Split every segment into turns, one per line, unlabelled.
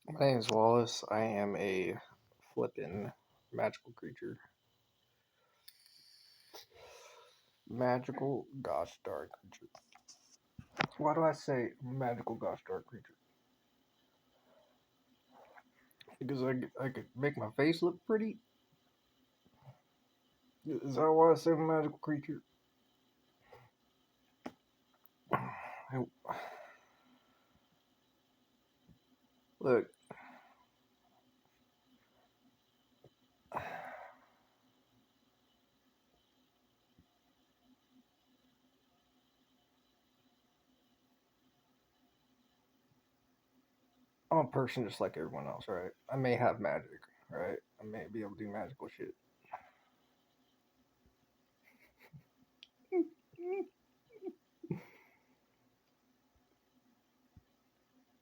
My name is Wallace. I am a flippin' magical creature. Magical gosh darn creature. Why do I say magical gosh darn creature? Because I could make my face look pretty? Is that why I say magical creature? Look, I'm a person just like everyone else, right? I may have magic, right? I may be able to do magical shit.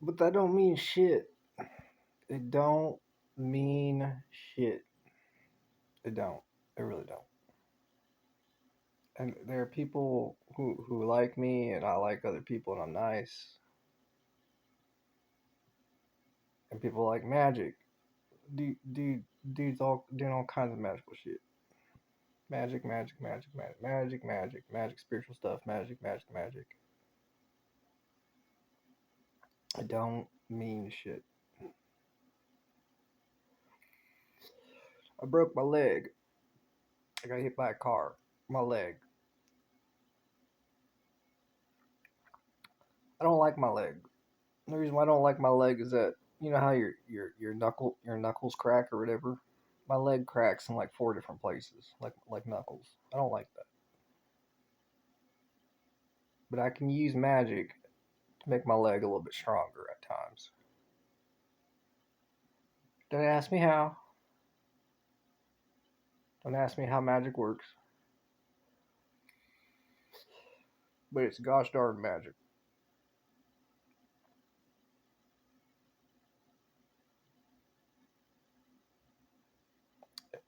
But that don't mean shit. It don't mean shit. It don't. It really don't. And there are people who like me, and I like other people, and I'm nice. And people like magic. Dudes all doing all kinds of magical shit. Magic, magic, magic, magic, magic, magic, magic, spiritual stuff. Magic, magic, magic. I don't mean shit. I broke my leg. I got hit by a car. My leg. I don't like my leg. The reason why I don't like my leg is that you know how your knuckles crack or whatever. My leg cracks in like four different places, like knuckles. I don't like that. But I can use magic to make my leg a little bit stronger at times. Don't ask me how. Don't ask me how magic works. But it's gosh darn magic.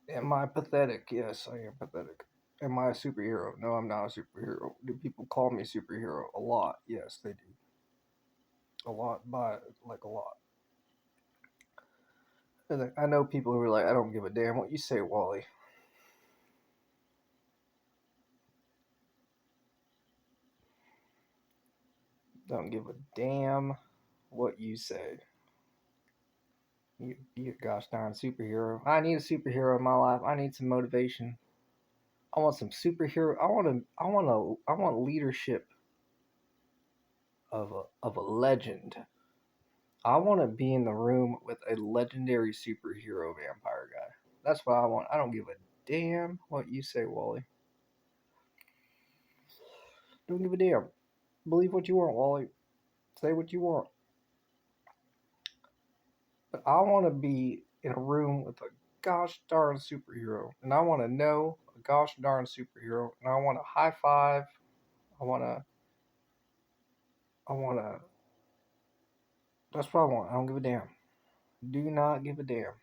Am I pathetic? Yes, I am pathetic. Am I a superhero? No, I'm not a superhero. Do people call me a superhero? A lot. Yes, they do. A lot, by like a lot. And I know people who are like, I don't give a damn what you say, Wally. Don't give a damn what you say. You gosh darn superhero. I need a superhero in my life. I need some motivation. I want some superhero. I want leadership of a legend. I want to be in the room with a legendary superhero vampire guy. That's what I want. I don't give a damn what you say, Wally. Don't give a damn. Believe what you want, Wally. Say what you want. But I want to be in a room with a gosh darn superhero, and I want to know a gosh darn superhero, and I want to high five. I want to. I want to. That's what I want. I don't give a damn. Do not give a damn.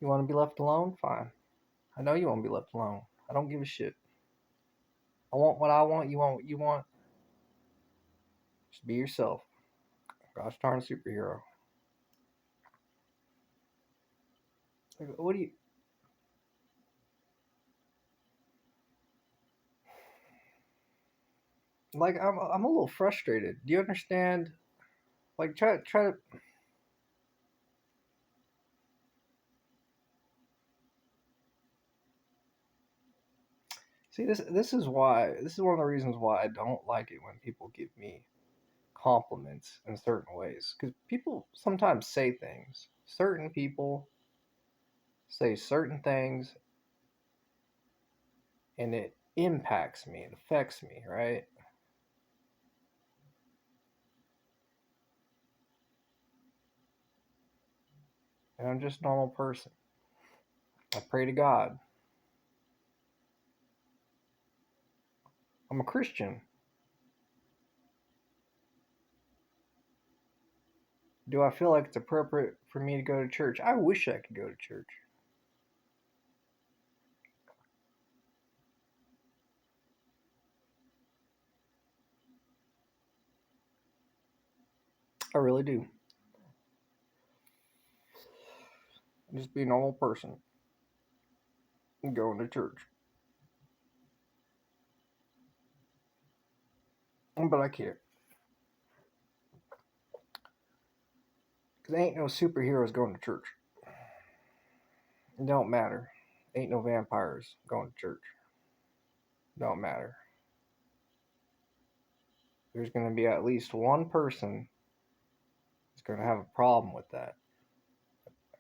You want to be left alone? Fine. I know you want to be left alone. I don't give a shit. I want what I want. You want what you want. Just be yourself. Gosh darn superhero. Like, what do you like? I'm a little frustrated. Do you understand? Like, try to see this. This is one of the reasons why I don't like it when people give me compliments in certain ways. Because people sometimes say things. Certain people say certain things, and it impacts me. It affects me, right? And I'm just a normal person. I pray to God. I'm a Christian. Do I feel like it's appropriate for me to go to church? I wish I could go to church. I really do. Just be a normal person and going to church. But I can't. Because ain't no superheroes going to church. It don't matter. Ain't no vampires going to church. Don't matter. There's going to be at least one person who's going to have a problem with that.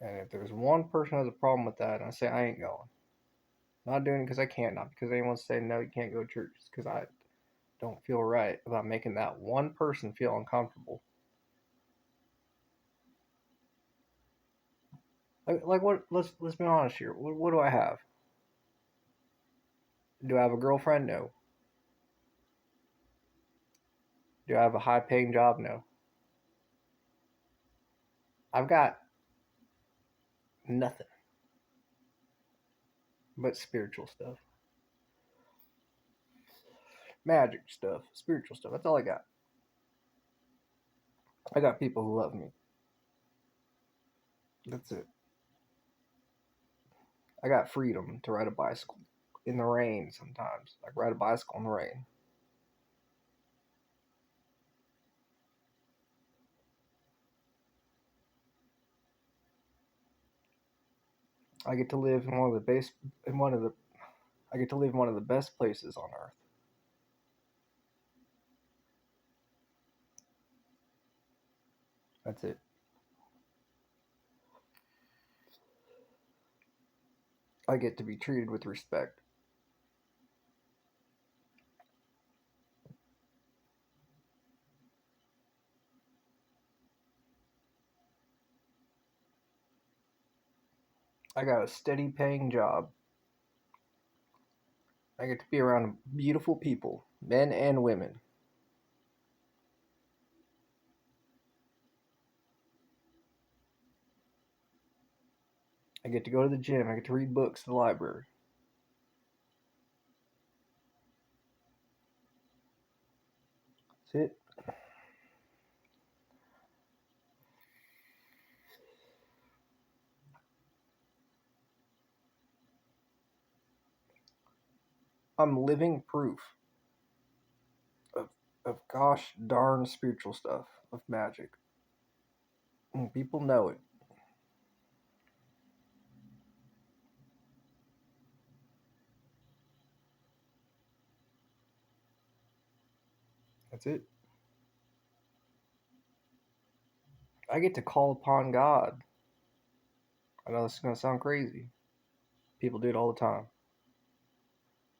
And if there's one person who has a problem with that, I say I ain't going. Not doing it because I can't, not because anyone's saying no, you can't go to church. It's because I don't feel right about making that one person feel uncomfortable. Like what? Let's be honest here. What do I have? Do I have a girlfriend? No. Do I have a high paying job? No. I've got nothing but spiritual stuff, magic stuff, spiritual stuff. That's all I got. I got people who love me. That's it. I got freedom to ride a bicycle in the rain sometimes. I ride a bicycle in the rain. I get to live in one of the base in one of the I get to live in one of the best places on earth. That's it. I get to be treated with respect. I got a steady paying job. I get to be around beautiful people, men and women. I get to go to the gym. I get to read books at the library. That's it. I'm living proof of, of gosh darn spiritual stuff, of magic. And people know it. That's it. I get to call upon God. I know this is going to sound crazy. People do it all the time.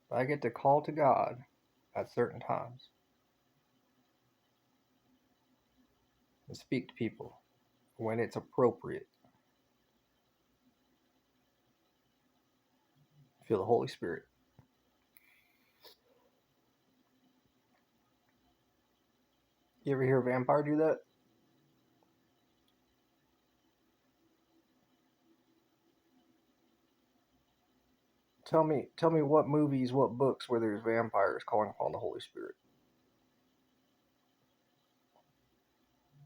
But I get to call to God at certain times and speak to people when it's appropriate. Feel the Holy Spirit. You ever hear a vampire do that? Tell me what movies, what books where there's vampires calling upon the Holy Spirit.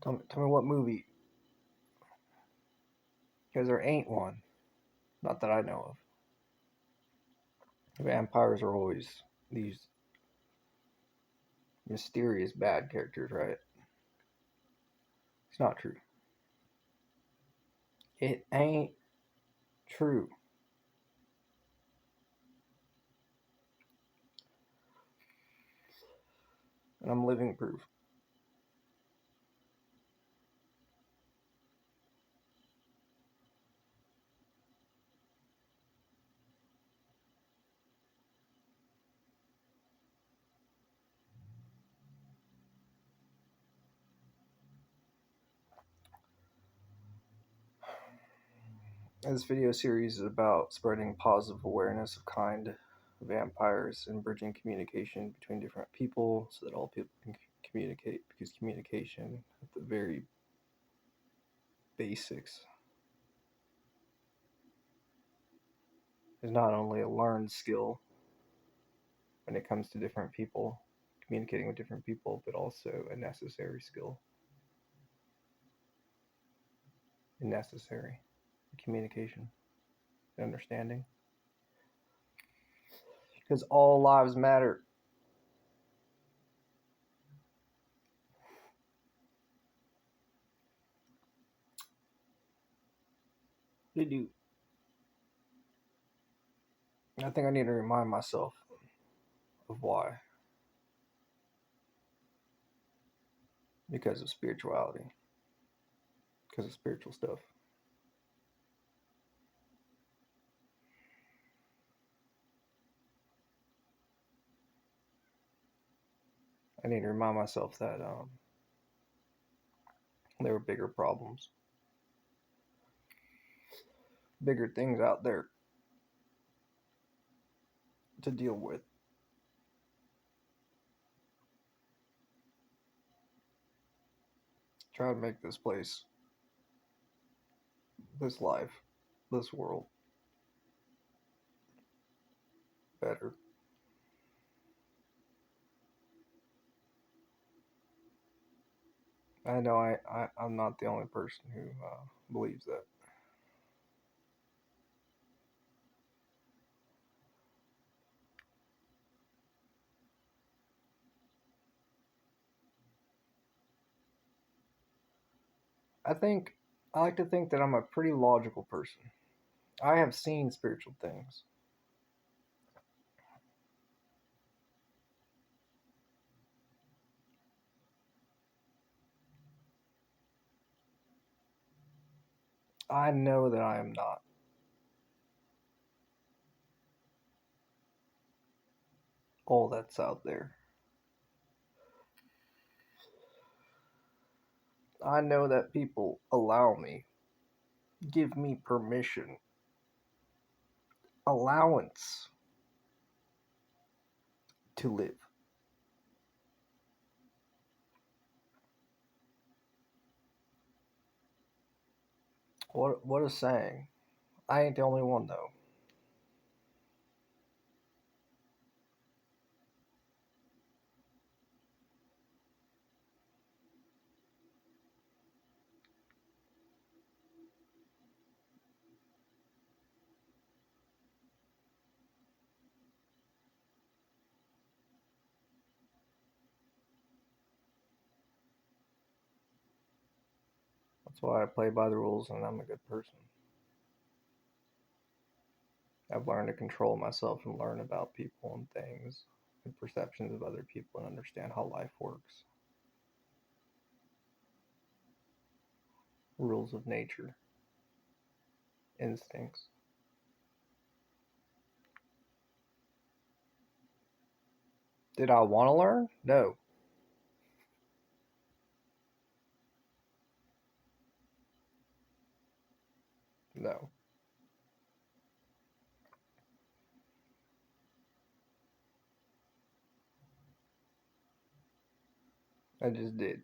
Tell me what movie, because there ain't one. Not that I know of. Vampires are always these mysterious bad characters, right? It's not true. It ain't true. And I'm living proof. This video series is about spreading positive awareness of kind vampires and bridging communication between different people so that all people can communicate, because communication at the very basics is not only a learned skill when it comes to different people, communicating with different people, but also a necessary skill. Necessary. communication, understanding. Because all lives matter. They do. I think I need to remind myself of why. Because of spirituality. Because of spiritual stuff. I need to remind myself that there were bigger problems, bigger things out there to deal with. Try to make this place, this life, this world better. I know I'm not the only person who believes that. I like to think that I'm a pretty logical person. I have seen spiritual things. I know that I am not all that's out there. I know that people allow me, give me permission, allowance to live. What a saying. I ain't the only one though. That's why I play by the rules and I'm a good person. I've learned to control myself and learn about people and things and perceptions of other people and understand how life works. Rules of nature, instincts. Did I want to learn? No. No. I just did.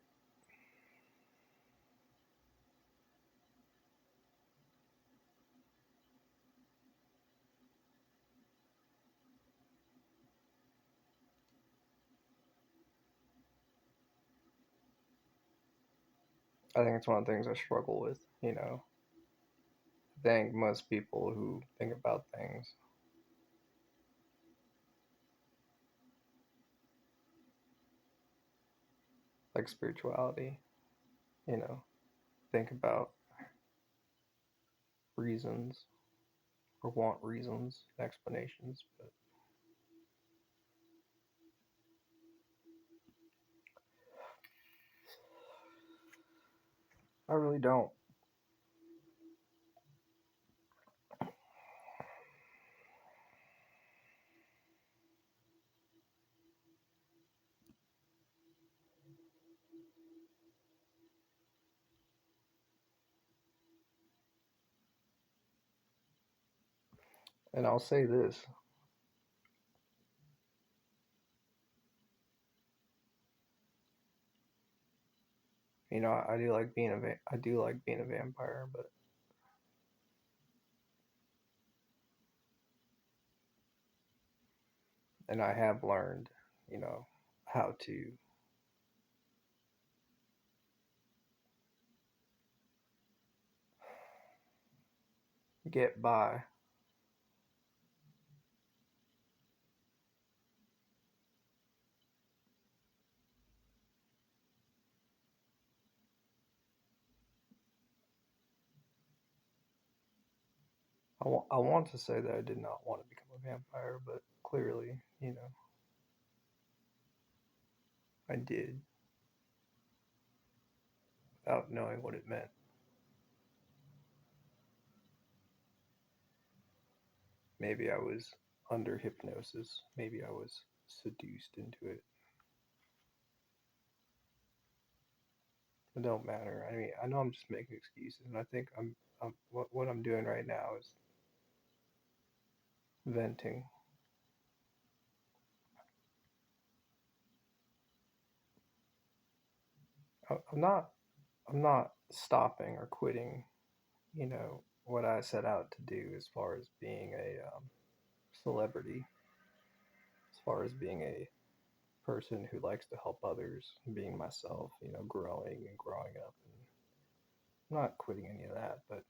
I think it's one of the things I struggle with, you know. I think most people who think about things like spirituality, you know, think about reasons or want reasons, explanations, but I really don't. And I'll say this, you know, I do like being I do like being a vampire, but and I have learned, you know, how to get by. I want to say that I did not want to become a vampire, but clearly, I did without knowing what it meant. Maybe I was under hypnosis. Maybe I was seduced into it. It don't matter. I mean, I know I'm just making excuses, and I think what I'm doing right now is venting. I'm not stopping or quitting. What I set out to do as far as being a celebrity, as far as being a person who likes to help others, being myself. Growing and growing up, and I'm not quitting any of that. But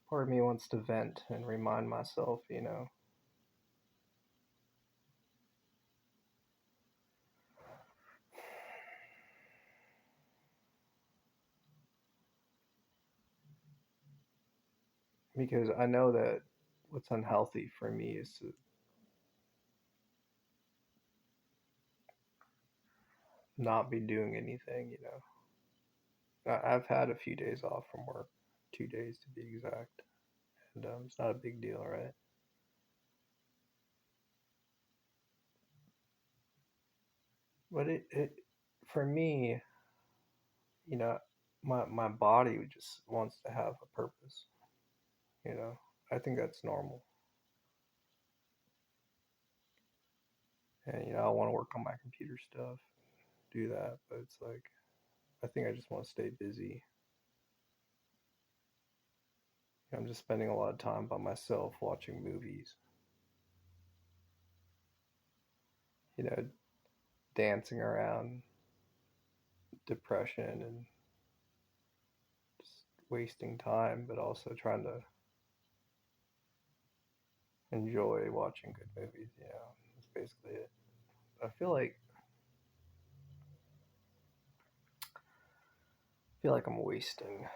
part of me wants to vent and remind myself, because I know that what's unhealthy for me is to not be doing anything. I've had a few days off from work, 2 days to be exact, and it's not a big deal, right? But it for me, you know, my body just wants to have a purpose. You know, I think that's normal, and I want to work on my computer stuff, do that, but it's like I think I just want to stay busy. I'm just spending a lot of time by myself watching movies, you know, dancing around depression and just wasting time, but also trying to enjoy watching good movies. That's basically it. I feel like I'm wasting.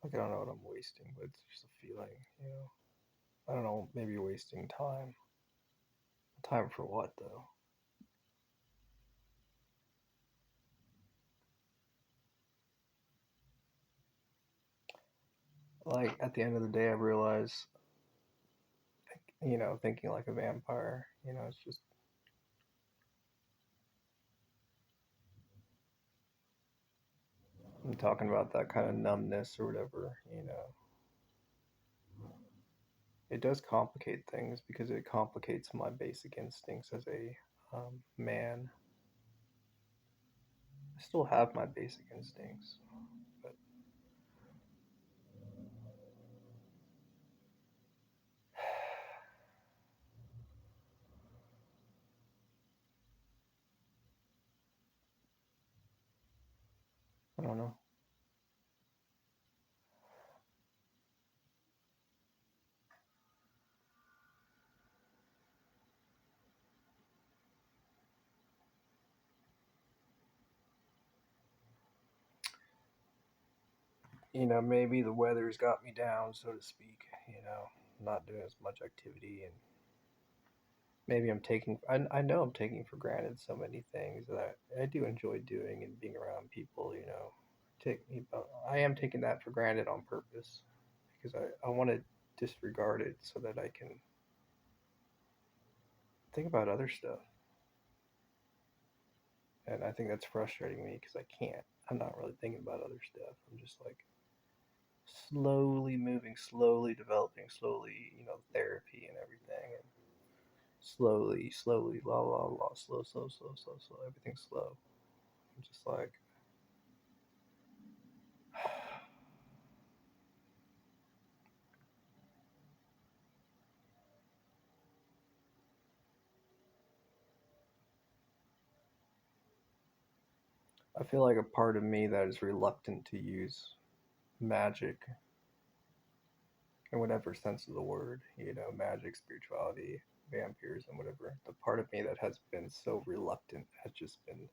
Like I don't know what I'm wasting, but it's just a feeling. I don't know, maybe wasting time. Time for what though? Like at the end of the day, I realize, thinking like a vampire. It's just I'm talking about that kind of numbness or whatever. It does complicate things because it complicates my basic instincts as a man. I still have my basic instincts, but I don't know. Maybe the weather's got me down, so to speak. Not doing as much activity, and maybe I know I'm taking for granted so many things that I do enjoy doing and being around people. Take I am taking that for granted on purpose because I want to disregard it so that I can think about other stuff. And I think that's frustrating me because I can't. I'm not really thinking about other stuff. I'm just like slowly moving, slowly developing, slowly, therapy and everything. And slowly, slowly, la la la, slow, slow, slow, slow, slow. Everything's slow. I'm just like, I feel like a part of me that is reluctant to use magic in whatever sense of the word, magic, spirituality, vampires, and whatever. The part of me that has been so reluctant has just been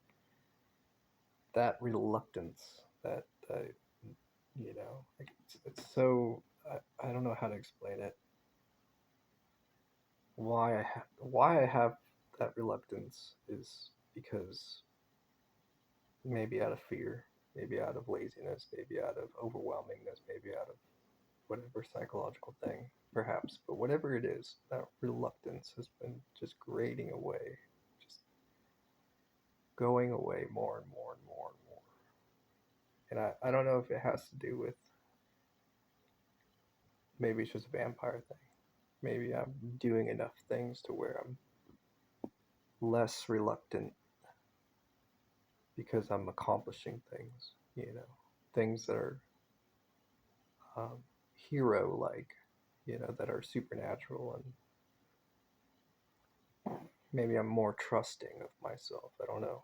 that reluctance that, like it's so, I don't know how to explain it. Why I have that reluctance is because maybe out of fear, maybe out of laziness, maybe out of overwhelmingness, maybe out of whatever psychological thing, perhaps. But whatever it is, that reluctance has been just grading away, just going away more and more and more and more. And I don't know if it has to do with, maybe it's just a vampire thing. Maybe I'm doing enough things to where I'm less reluctant because I'm accomplishing things, things that are um, hero like, that are supernatural, and maybe I'm more trusting of myself. I don't know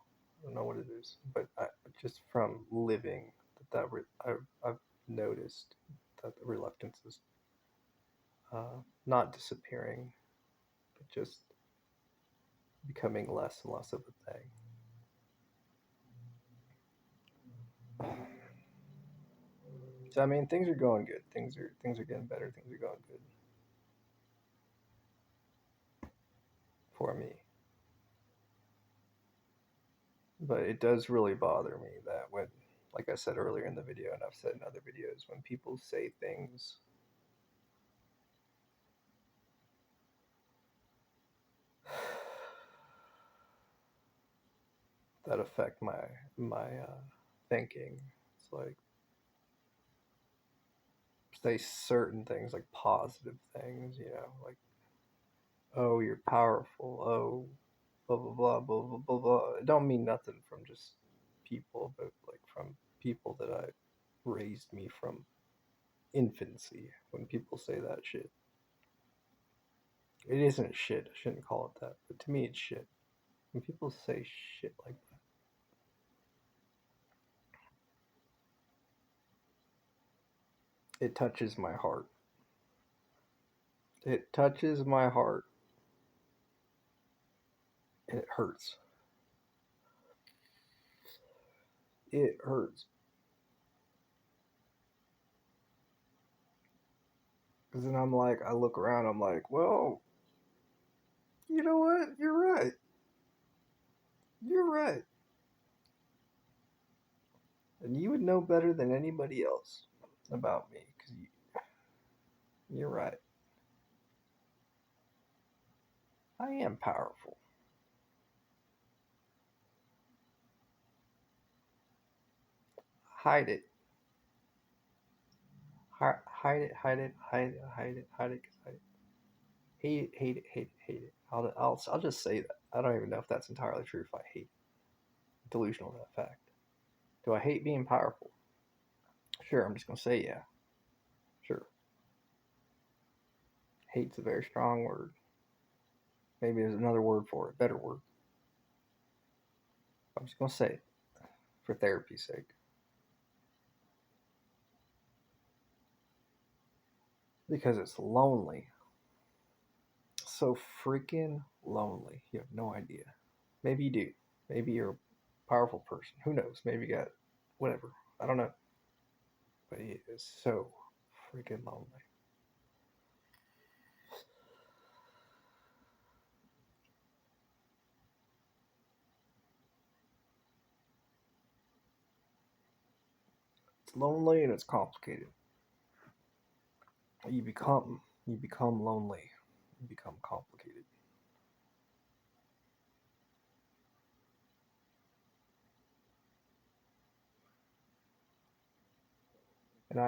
what it is, but just from living I've noticed that the reluctance is not disappearing, but just becoming less and less of a thing. So I mean, things are going good. Things are getting better. Things are going good for me. But it does really bother me that when, like I said earlier in the video, and I've said in other videos, when people say things that affect my thinking, it's like say certain things like positive things, like, oh, you're powerful, oh, blah blah blah blah blah blah blah. It don't mean nothing from just people, but like from people that I raised me from infancy. When people say that shit, it isn't shit. I shouldn't call it that, but to me, it's shit. When people say shit like that, it touches my heart. It touches my heart, and it hurts. It hurts. Because then I'm like, I look around, I'm like, well, you know what? You're right. You're right. And you would know better than anybody else about me, because you're right. I am powerful. Hide it. Hide it, hide it, hide it, hide it, hide it, hide it. Hate it, hate it, hate it, hate it. I'll just say that. I don't even know if that's entirely true if I hate it. Delusional to that fact. Do I hate being powerful? Sure, I'm just going to say yeah. Sure. Hate's a very strong word. Maybe there's another word for it, better word. I'm just going to say it for therapy's sake. Because it's lonely. So freaking lonely. You have no idea. Maybe you do. Maybe you're a powerful person. Who knows? Maybe you got whatever. I don't know. But it is so freaking lonely. It's lonely and it's complicated. You become lonely. You become complicated. And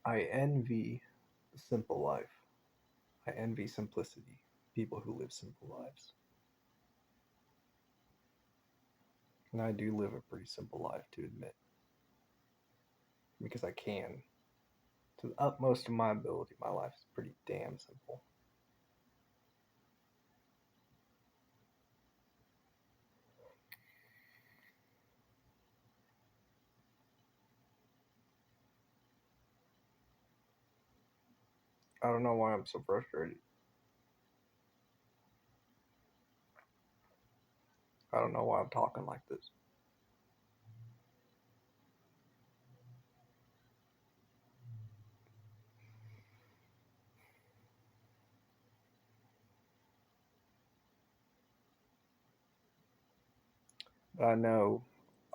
I envy the simple life. I envy simplicity. People who live simple lives. And I do live a pretty simple life, to admit, because I can. To the utmost of my ability, my life is pretty damn simple. I don't know why I'm so frustrated. I don't know why I'm talking like this. But I know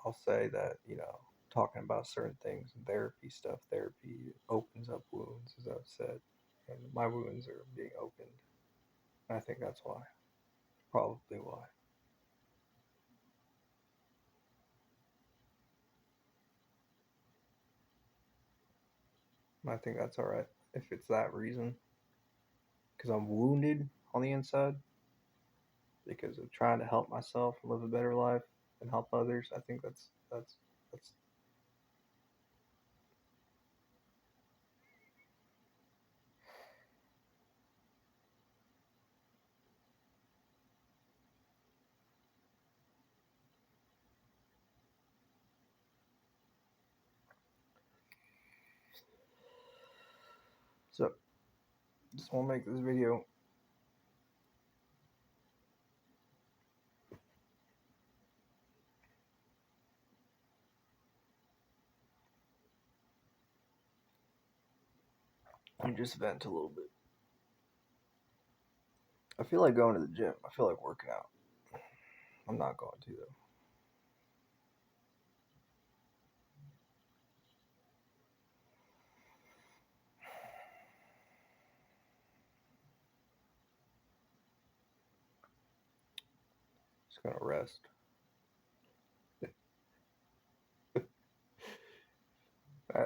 I'll say that, talking about certain things and therapy stuff, therapy opens up wounds, as I've said. And my wounds are being opened. And I think that's why. Probably why. And I think that's all right if it's that reason. Because I'm wounded on the inside because of trying to help myself live a better life and help others. I think that's so. Just want to make this video. I'm just vent a little bit. I feel like going to the gym. I feel like working out. I'm not going to though. Just gonna rest.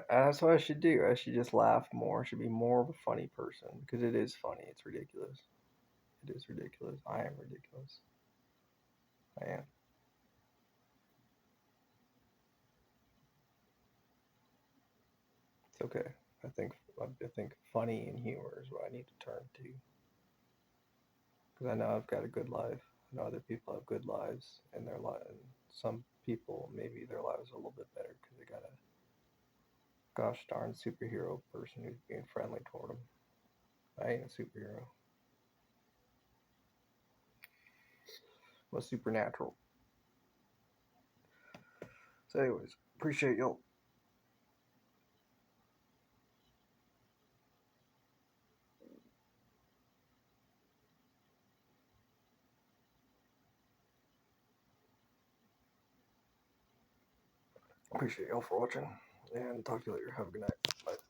That's what I should do. I should just laugh more. I should be more of a funny person because it is funny. It's ridiculous. It is ridiculous. I am ridiculous. I am. It's okay. I think funny and humor is what I need to turn to because I know I've got a good life. I know other people have good lives in their life. And some people maybe their lives are a little bit better because they got a gosh darn superhero person who's being friendly toward them. I ain't a superhero. I'm a supernatural. So, anyways, appreciate y'all. Appreciate y'all for watching, and talk to you later. Have a good night. Bye.